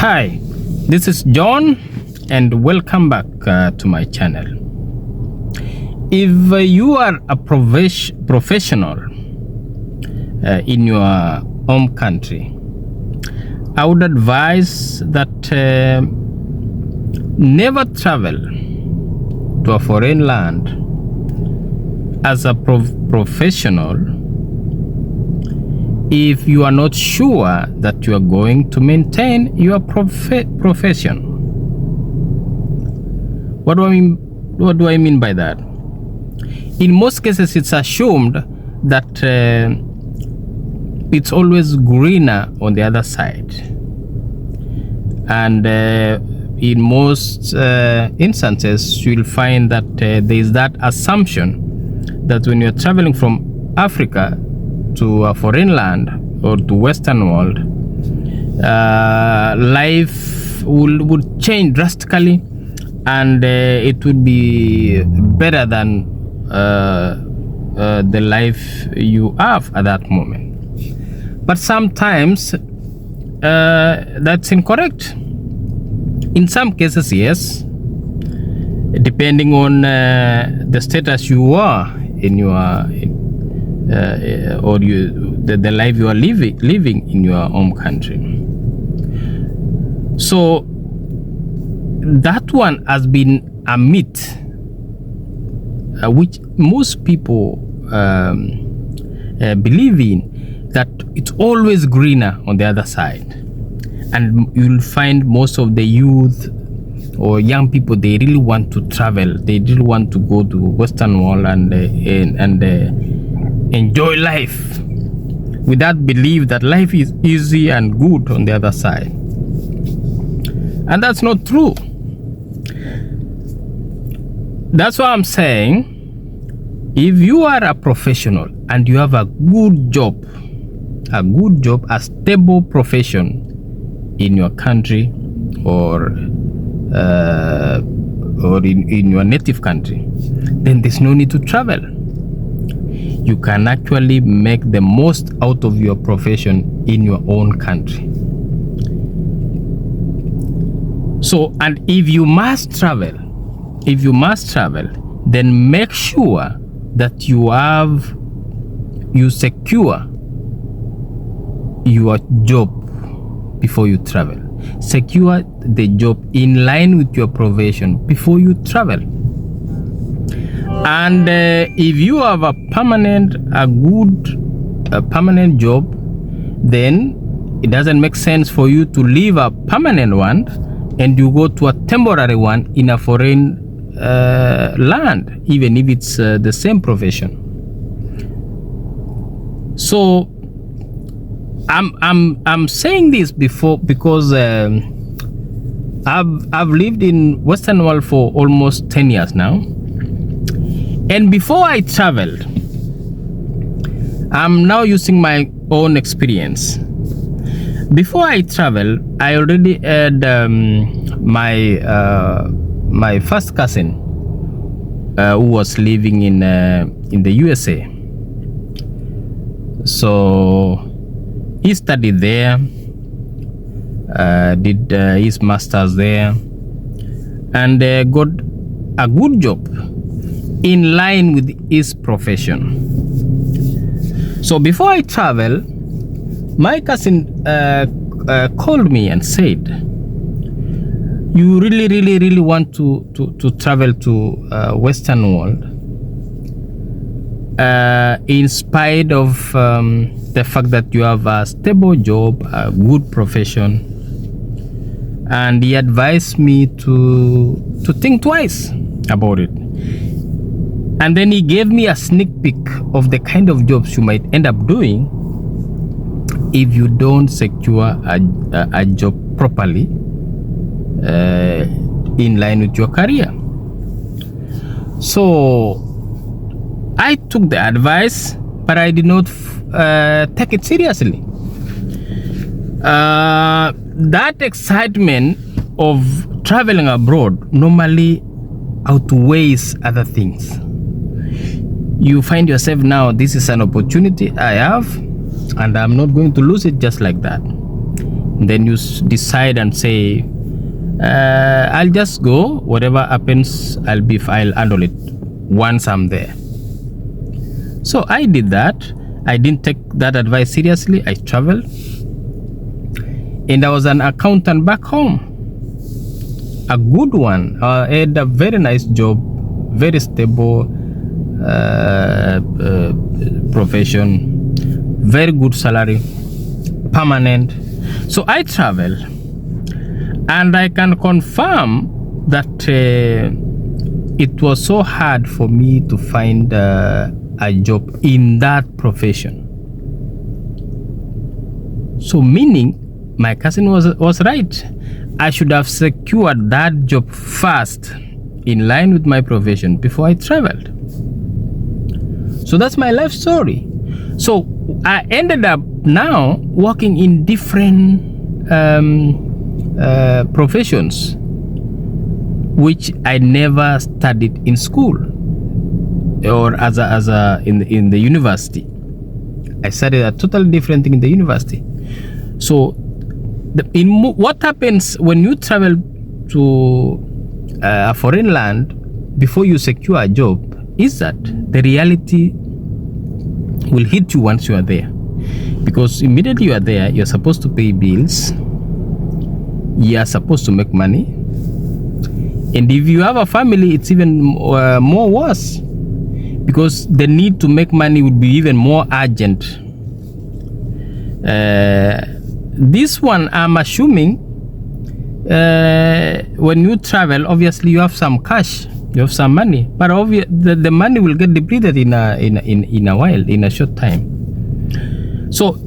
Hi, this is John and welcome back to my channel. If you are a professional in your home country, I would advise that never travel to a foreign land as a professional if you are not sure that you are going to maintain your profession. What do I mean by that? In most cases, it's assumed that it's always greener on the other side. And in most instances, you'll find that there is that assumption that when you're traveling from Africa to a foreign land or to Western world, life would change drastically, and it would be better than the life you have at that moment. But sometimes that's incorrect. In some cases, yes, depending on the status you are in your or the life you are living in your home country. So that one has been a myth, which most people believe in, that it's always greener on the other side. And you'll find most of the youth or young people, they really want to travel. They really want to go to Western world and enjoy life with that belief that life is easy and good on the other side. And that's not true. That's why I'm saying, if you are a professional and you have a good job, a stable profession in your country or in your native country, then there's no need to travel. You can actually make the most out of your profession in your own country. So, and if you must travel, then make sure that you secure your job before you travel. Secure the job in line with your profession before you travel. And if you have a good permanent job, then it doesn't make sense for you to leave a permanent one and you go to a temporary one in a foreign land, even if it's the same profession. So I'm saying this because I've lived in Western world for almost 10 years now. And before I traveled, I'm now using my own experience. Before I traveled, I already had my first cousin who was living in the USA. So he studied there, did his master's there, and got a good job in line with his profession. So before I travel, my cousin called me and said, "You really want to travel to Western world, in spite of the fact that you have a stable job, a good profession." And he advised me to think twice about it. And then he gave me a sneak peek of the kind of jobs you might end up doing if you don't secure a job properly in line with your career. So I took the advice, but I did not take it seriously. That excitement of traveling abroad normally outweighs other things. You find yourself now, this is an opportunity I have, and I'm not going to lose it just like that. Then you decide and say, I'll just go. Whatever happens, I'll handle it once I'm there. So I did that. I didn't take that advice seriously. I traveled, and I was an accountant back home. A good one. I had a very nice job, very stable profession, very good salary, permanent. So I travel, and I can confirm that it was so hard for me to find a job in that profession. So meaning my cousin was right. I should have secured that job first in line with my profession before I traveled. So that's my life story. So I ended up now working in different professions which I never studied in school or in the university. I studied a totally different thing in the university. So what happens when you travel to a foreign land before you secure a job is that the reality will hit you once you are there, because immediately you are there, you're supposed to pay bills, you are supposed to make money, and if you have a family, it's even more worse, because the need to make money would be even more urgent. This one, I'm assuming, when you travel, obviously you have some cash, you have some money, but the money will get depleted in a while, in a short time. So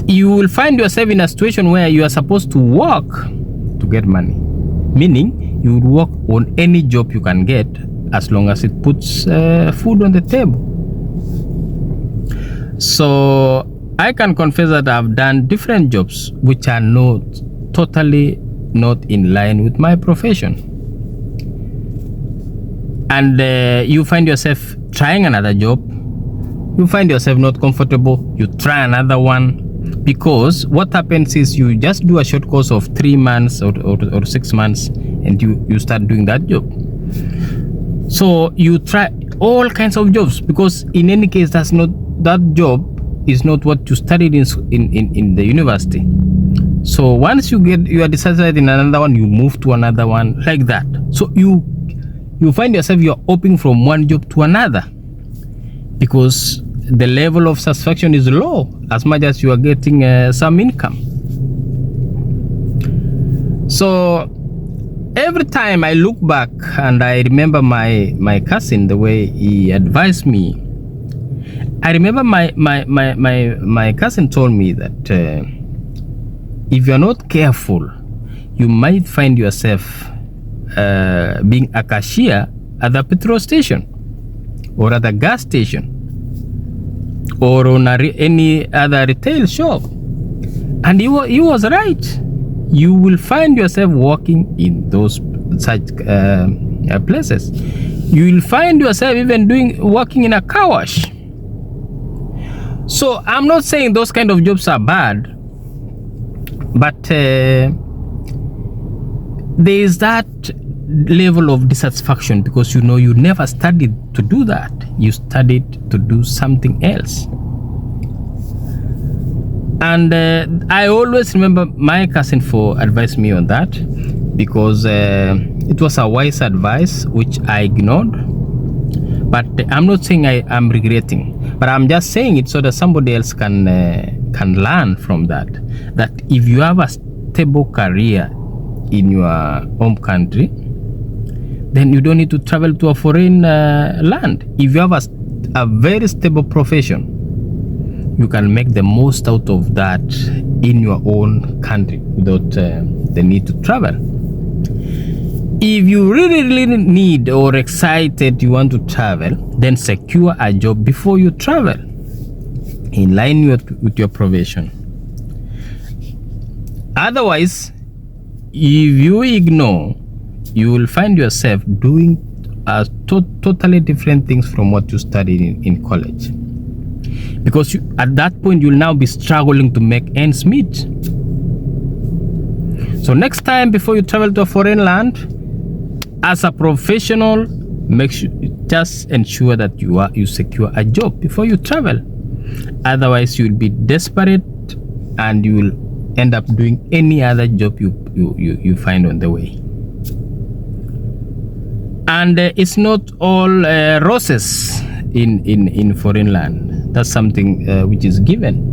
you will find yourself in a situation where you are supposed to work to get money, meaning you will work on any job you can get as long as it puts food on the table. So I can confess that I've done different jobs which are totally not in line with my profession. And you find yourself trying another job, you find yourself not comfortable, you try another one, because what happens is you just do a short course of 3 months or 6 months and you start doing that job. So you try all kinds of jobs, because in any case that job is not what you studied in the university. So once you are decided in another one, you move to another one, like that. So you find yourself you're hopping from one job to another, because the level of satisfaction is low as much as you are getting some income. So every time I look back and I remember my cousin, the way he advised me, I remember my cousin told me that if you're not careful, you might find yourself being a cashier at the petrol station or at the gas station or on any other retail shop. And he was right. You will find yourself working in those such places. You will find yourself even working in a car wash. So I'm not saying those kind of jobs are bad, but there is that level of dissatisfaction, because you never studied to do that. You studied to do something else. And I always remember my cousin for advising me on that, because it was a wise advice which I ignored. But I'm not saying I'm regretting, but I'm just saying it so that somebody else can learn from that. That if you have a stable career in your home country, then you don't need to travel to a foreign land. If you have a very stable profession, you can make the most out of that in your own country without the need to travel. If you really need or excited you want to travel, then secure a job before you travel in line with your profession. Otherwise, if you ignore, you will find yourself doing totally different things from what you studied in college, because at that point you'll now be struggling to make ends meet. So next time before you travel to a foreign land, as a professional, make sure, just ensure that you secure a job before you travel. Otherwise, you'll be desperate and you will end up doing any other job you find on the way. And it's not all roses in foreign land. That's something which is given.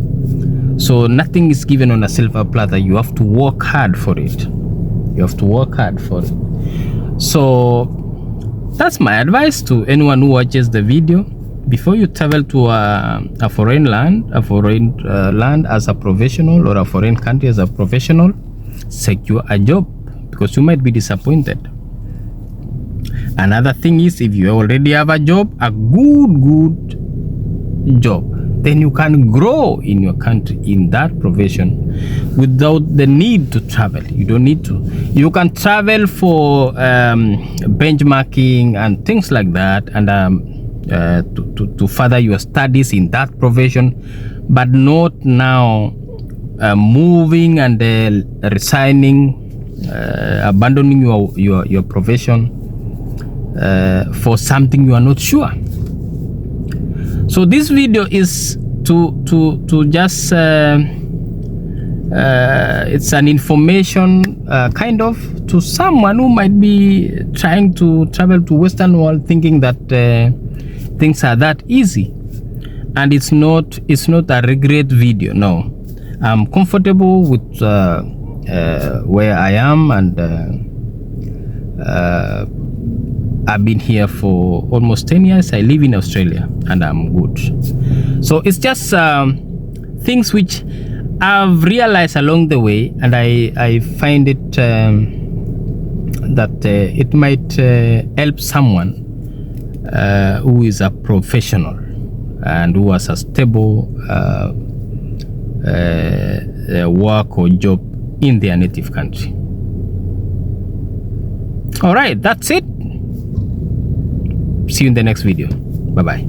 So nothing is given on a silver platter. You have to work hard for it. You have to work hard for it. So that's my advice to anyone who watches the video. Before you travel to a foreign land as a professional, or a foreign country as a professional, secure a job, because you might be disappointed. Another thing is, if you already have a job, a good job, then you can grow in your country in that profession without the need to travel. You don't need to. You can travel for benchmarking and things like that, and to further your studies in that profession, but not now moving and resigning, abandoning your profession for something you are not sure. So this video is to just it's an information kind of to someone who might be trying to travel to Western world, thinking that things are that easy. And it's not a regret video. No, I'm comfortable with where I am, and I've been here for almost 10 years. I live in Australia and I'm good. So it's just things which I've realized along the way, and I find it that it might help someone who is a professional and who has a stable work or job in their native country. All right, that's it. See you in the next video. Bye bye.